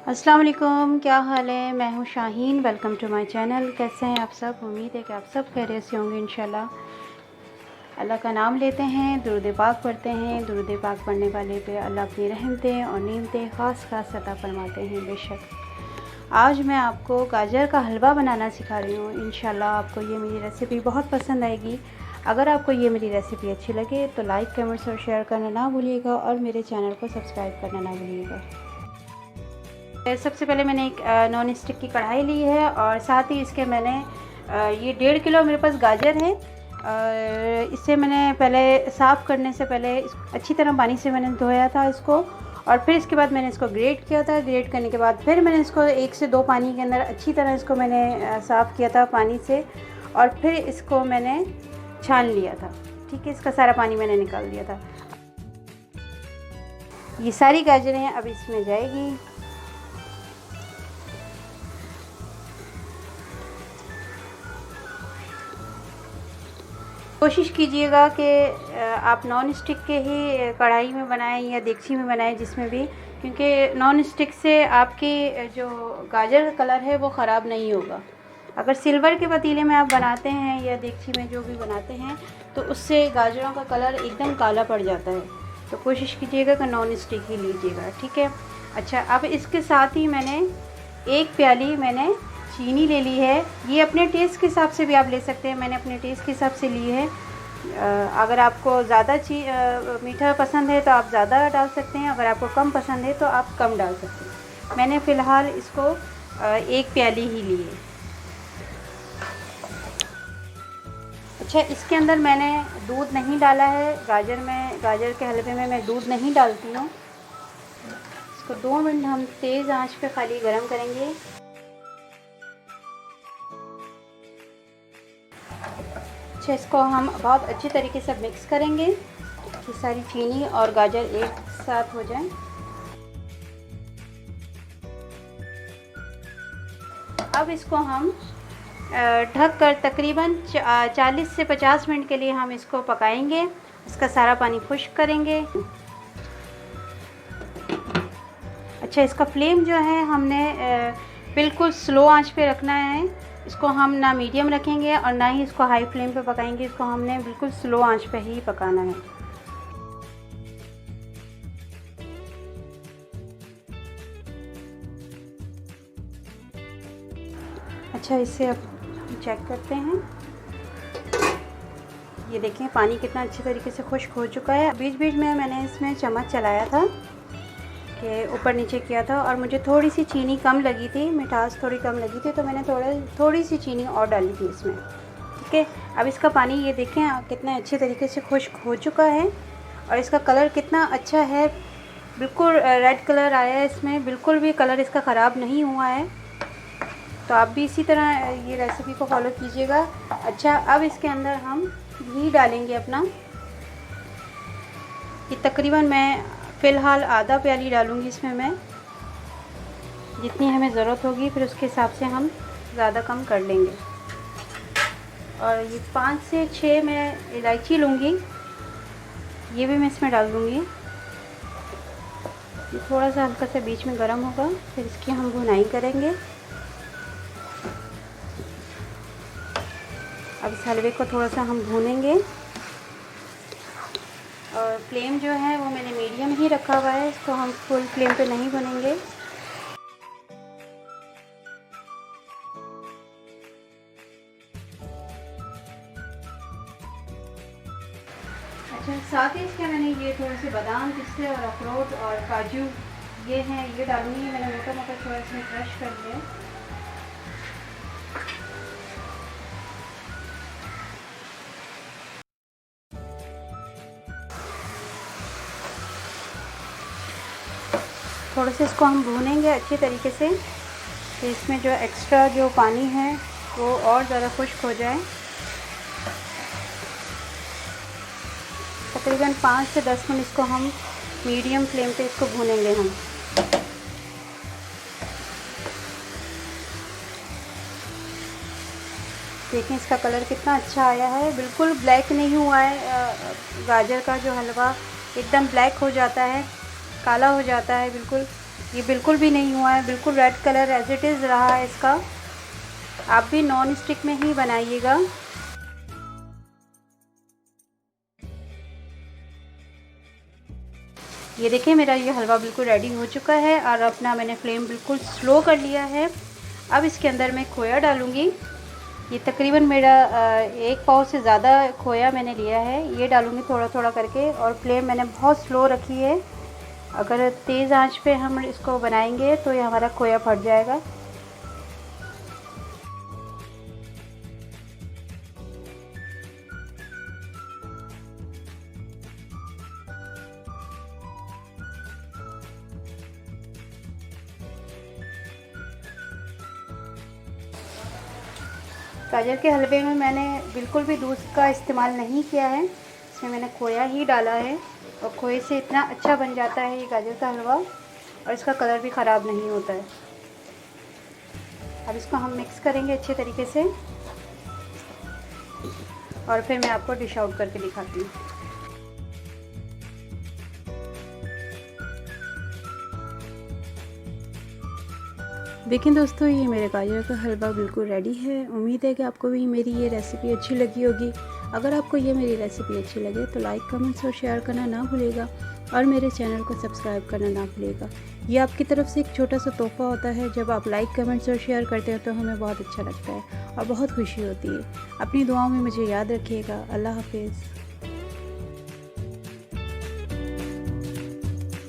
अस्सलाम वालेकुम, क्या हाल है। मैं हूँ Shaheen, welcome to my channel. कैसे हैं आप सब। उम्मीद है कि आप सब खैरियत से होंगे इंशाल्लाह। अल्लाह का नाम लेते हैं, दुरूद पाक पढ़ते हैं। दुरूद पाक पढ़ने वाले पे अल्लाह अपनी रहमतें और नेमतें ख़ास अता फरमाते हैं बेशक। आज मैं आपको गाजर का हलवा बनाना सिखा रही हूँ। इंशाल्लाह आपको ये मेरी रेसिपी बहुत पसंद आएगी। अगर आपको ये मेरी रेसिपी अच्छी लगे तो लाइक, कमेंट्स और शेयर करना ना भूलिएगा और मेरे चैनल को सब्सक्राइब करना ना भूलिएगा। सबसे पहले मैंने एक नॉन स्टिक की कढ़ाई ली है और साथ ही इसके मैंने ये 1.5 किलो मेरे पास गाजर है। इसे मैंने पहले साफ़ करने से पहले अच्छी तरह पानी से मैंने धोया था इसको, और फिर इसके बाद मैंने इसको ग्रेट किया था। ग्रेट करने के बाद फिर मैंने इसको 1 से 2 पानी के अंदर अच्छी तरह इसको मैंने साफ़ किया था पानी से, और फिर इसको मैंने छान लिया था। ठीक है, इसका सारा पानी मैंने निकाल दिया था। ये सारी गाजरें अब इसमें जाएगी। कोशिश कीजिएगा कि आप नॉन स्टिक के ही कढ़ाई में बनाएं या देगची में बनाएं, जिसमें भी, क्योंकि नॉन स्टिक से आपकी जो गाजर का कलर है वो ख़राब नहीं होगा। अगर सिल्वर के पतीले में आप बनाते हैं या देगची में जो भी बनाते हैं तो उससे गाजरों का कलर एकदम काला पड़ जाता है। तो कोशिश कीजिएगा कि नॉन स्टिक ही लीजिएगा। ठीक है। अच्छा, अब इसके साथ ही मैंने 1 प्याली मैंने चीनी ले ली है। ये अपने टेस्ट के हिसाब से भी आप ले सकते हैं, मैंने अपने टेस्ट के हिसाब से ली है। अगर आपको ज़्यादा मीठा पसंद है तो आप ज़्यादा डाल सकते हैं, अगर आपको कम पसंद है तो आप कम डाल सकते हैं। मैंने फ़िलहाल इसको 1 प्याली ही ली है। अच्छा, इसके अंदर मैंने दूध नहीं डाला है। गाजर के हलवे में मैं दूध नहीं डालती हूँ। इसको 2 मिनट हम तेज़ आंच पे खाली गर्म करेंगे। अच्छा, इसको हम बहुत अच्छी तरीके से मिक्स करेंगे कि सारी चीनी और गाजर एक साथ हो जाए। अब इसको हम ढक कर तकरीबन 40 से 50 मिनट के लिए हम इसको पकाएंगे। इसका सारा पानी खुश्क करेंगे। अच्छा, इसका फ्लेम जो है हमने बिल्कुल स्लो आंच पे रखना है। इसको हम ना मीडियम रखेंगे और ना ही इसको हाई फ्लेम पे पकाएंगे। इसको हमने बिल्कुल स्लो आंच पे ही पकाना है। अच्छा, इसे अब हम चेक करते हैं। ये देखें पानी कितना अच्छी तरीके से खुश्क हो चुका है। बीच बीच में मैंने इसमें चम्मच चलाया था कि ऊपर नीचे किया था, और मुझे थोड़ी सी चीनी कम लगी थी, मिठास थोड़ी कम लगी थी, तो मैंने थोड़ी सी चीनी और डाली थी इसमें। ठीक है। अब इसका पानी ये देखें कितना अच्छे तरीके से खुश्क हो चुका है, और इसका कलर कितना अच्छा है। बिल्कुल रेड कलर आया है इसमें, बिल्कुल भी कलर इसका ख़राब नहीं हुआ है। तो आप भी इसी तरह ये रेसिपी को फॉलो कीजिएगा। अच्छा, अब इसके अंदर हम घी डालेंगे अपना। ये तकरीबन मैं फ़िलहाल आधा प्याली डालूँगी इसमें मैं, जितनी हमें ज़रूरत होगी फिर उसके हिसाब से हम ज़्यादा कम कर लेंगे। और ये 5 से 6 मैं इलायची लूँगी, ये भी मैं इसमें डाल दूँगी। ये थोड़ा सा हल्का सा बीच में गर्म होगा, फिर इसकी हम भुनाई करेंगे। अब इस हलवे को थोड़ा सा हम भूनेंगे, और फ्लेम जो है वो मैंने मीडियम ही रखा हुआ है। इसको हम फुल फ्लेम पे नहीं भूनेंगे। अच्छा, साथ ही इसके मैंने ये थोड़े से बादाम, पिस्ते और अखरोट और काजू ये हैं, ये डालूंगी। मैंने मोटा मोटा थोड़ा इसमें क्रश कर लिया। थोड़े से इसको हम भूनेंगे अच्छी तरीके से, तो इसमें जो एक्स्ट्रा जो पानी है वो और ज़्यादा खुश्क हो जाए। तकरीबन 5 से 10 मिनट इसको हम मीडियम फ्लेम पे इसको भूनेंगे हम। देखें इसका कलर कितना अच्छा आया है, बिल्कुल ब्लैक नहीं हुआ है। गाजर का जो हलवा एकदम ब्लैक हो जाता है, काला हो जाता है बिल्कुल, ये बिल्कुल भी नहीं हुआ है, बिल्कुल red colour as it is रहा है इसका। आप भी नॉन स्टिक में ही बनाइएगा। ये देखिए मेरा ये हलवा बिल्कुल रेडी हो चुका है और अपना मैंने फ्लेम बिल्कुल स्लो कर लिया है। अब इसके अंदर मैं खोया डालूँगी। ये तकरीबन मेरा 1 पाव से ज़्यादा खोया मैंने लिया है। ये डालूँगी थोड़ा थोड़ा करके और फ्लेम मैंने बहुत स्लो रखी है। अगर तेज़ आंच पे हम इसको बनाएंगे तो ये हमारा खोया फट जाएगा। गाजर के हलवे में मैंने बिल्कुल भी दूध का इस्तेमाल नहीं किया है, इसमें मैंने खोया ही डाला है और खोए से इतना अच्छा बन जाता है ये गाजर का हलवा और इसका कलर भी ख़राब नहीं होता है। अब इसको हम मिक्स करेंगे अच्छे तरीके से और फिर मैं आपको डिश आउट करके दिखाती हूँ। देखें दोस्तों, ये मेरे गाजर का हलवा बिल्कुल रेडी है। उम्मीद है कि आपको भी मेरी ये रेसिपी अच्छी लगी होगी। अगर आपको ये मेरी रेसिपी अच्छी लगे तो लाइक, कमेंट्स और शेयर करना ना भूलिएगा और मेरे चैनल को सब्सक्राइब करना ना भूलिएगा। ये आपकी तरफ से एक छोटा सा तोहफ़ा होता है। जब आप लाइक, कमेंट्स और शेयर करते हो तो हमें बहुत अच्छा लगता है और बहुत खुशी होती है। अपनी दुआओं में मुझे याद रखिएगा। अल्लाह हाफिज़।